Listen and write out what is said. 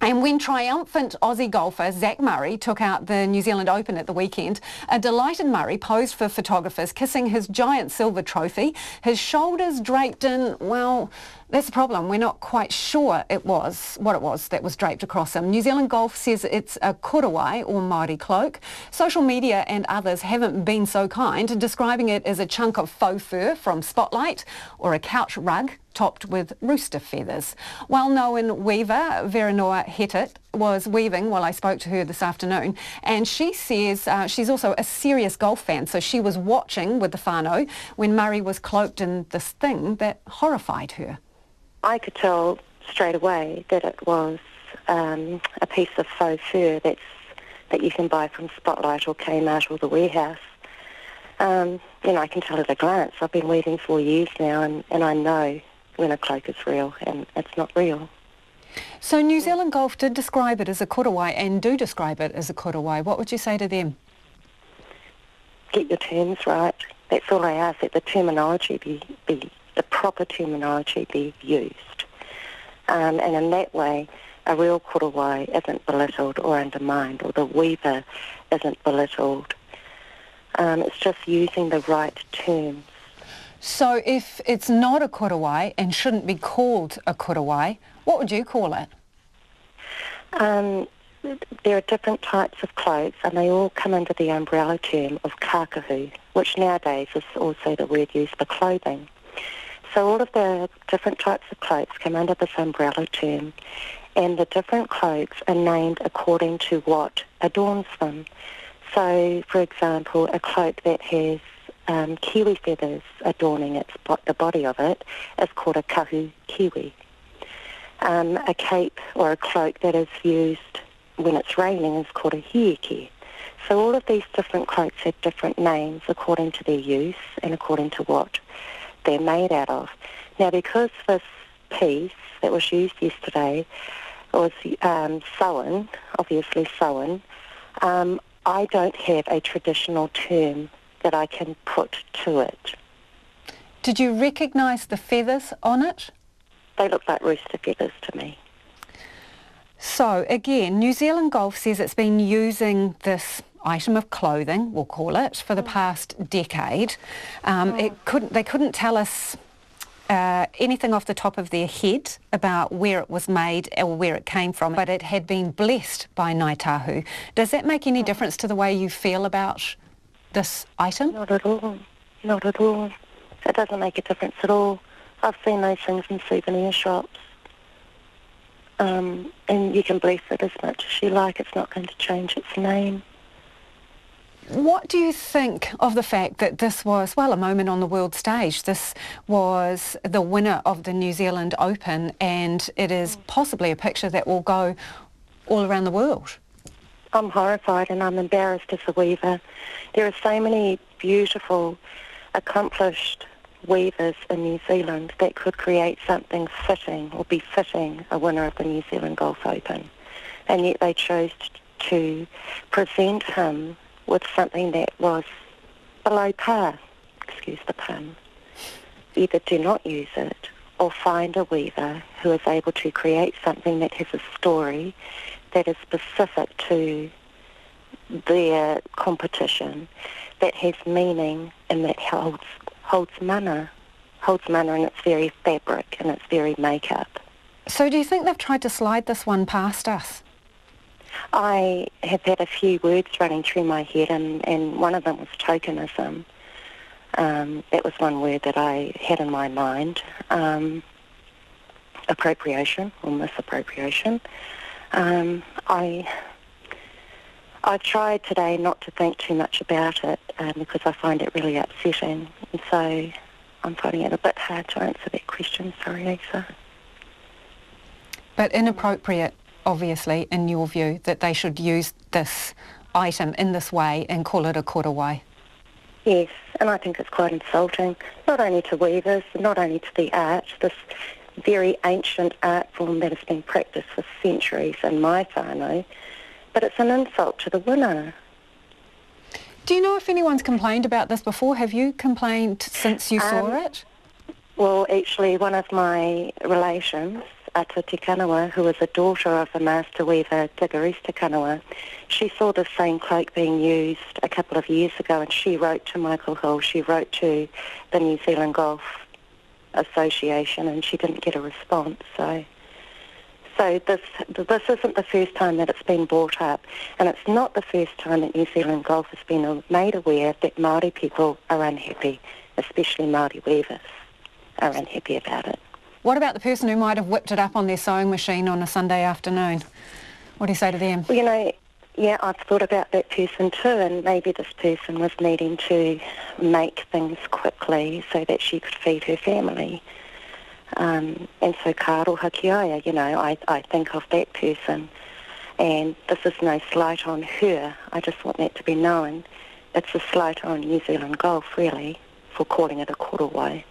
And when triumphant Aussie golfer Zach Murray took out the New Zealand Open at the weekend, a delighted Murray posed for photographers kissing his giant silver trophy, his shoulders draped in, well, that's the problem. We're not quite sure what it was that was draped across him. New Zealand Golf says it's a korowai or Māori cloak. Social media and others haven't been so kind, describing it as a chunk of faux fur from Spotlight or a couch rug topped with rooster feathers. Well-known weaver Veranoa Hetet was weaving while I spoke to her this afternoon, and she says she's also a serious golf fan, so she was watching with the whānau when Murray was cloaked in this thing that horrified her. I could tell straight away that it was a piece of faux fur that you can buy from Spotlight or Kmart or the warehouse. I can tell at a glance. I've been weaving for years now, and I know when a cloak is real and it's not real. So New Zealand Golf did describe it as a korowai and do describe it as a korowai. What would you say to them? Get your terms right. That's all I ask, that the terminology be the proper terminology be used. And in that way, a real korowai isn't belittled or undermined, or the weaver isn't belittled. It's just using the right terms. So if it's not a korowai and shouldn't be called a korowai, what would you call it? There are different types of cloaks, and they all come under the umbrella term of kākahu, which nowadays is also the word used for clothing. So all of the different types of cloaks come under this umbrella term, and the different cloaks are named according to what adorns them. So, for example, a cloak that has kiwi feathers adorning the body of it is called a kahu kiwi. A cape or a cloak that is used when it's raining is called a hieke. So all of these different cloaks have different names according to their use and according to what they're made out of. Now, because this piece that was used yesterday was sewn, obviously sewn, I don't have a traditional term that I can put to it. Did you recognise the feathers on it? They look like rooster feathers to me. So again, New Zealand Golf says it's been using this item of clothing, we'll call it, for the past decade. They couldn't tell us anything off the top of their head about where it was made or where it came from, but it had been blessed by Ngāi Tahu. Does that make any difference to the way you feel about this item? Not at all. Not at all. It doesn't make a difference at all. I've seen those things in souvenir shops. And you can bless it as much as you like. It's not going to change its name. What do you think of the fact that this was, well, a moment on the world stage? This was the winner of the New Zealand Open, and it is possibly a picture that will go all around the world. I'm horrified and I'm embarrassed as a weaver. There are so many beautiful, accomplished weavers in New Zealand that could create something fitting or be fitting a winner of the New Zealand Golf Open. And yet they chose to present him with something that was below par, excuse the pun. Either do not use it or find a weaver who is able to create something that has a story that is specific to their competition, that has meaning and that holds mana in its very fabric and its very makeup. So do you think they've tried to slide this one past us? I have had a few words running through my head, and one of them was tokenism. That was one word that I had in my mind. Appropriation or misappropriation. I've tried today not to think too much about it because I find it really upsetting, and so I'm finding it a bit hard to answer that question. Sorry, Lisa. But inappropriate, obviously, in your view, that they should use this item in this way and call it a korowai. Yes, and I think it's quite insulting, not only to weavers, not only to the art, this very ancient art form that has been practiced for centuries in my whānau, but it's an insult to the winner. Do you know if anyone's complained about this before? Have you complained since you saw it? Well, actually, one of my relations Ata Te Kanawa, who was a daughter of the master weaver Diggeries Te Kanawa, she saw the same cloak being used a couple of years ago, and she wrote to Michael Hill, she wrote to the New Zealand Golf Association, and she didn't get a response. So this isn't the first time that it's been brought up, and it's not the first time that New Zealand Golf has been made aware that Māori people are unhappy, especially Māori weavers are unhappy about it. What about the person who might have whipped it up on their sewing machine on a Sunday afternoon? What do you say to them? Well, you know, yeah, I've thought about that person too, and maybe this person was needing to make things quickly so that she could feed her family. And so karo hakiaya, you know, I think of that person, and this is no slight on her. I just want that to be known. It's a slight on New Zealand Golf, really, for calling it a korowai.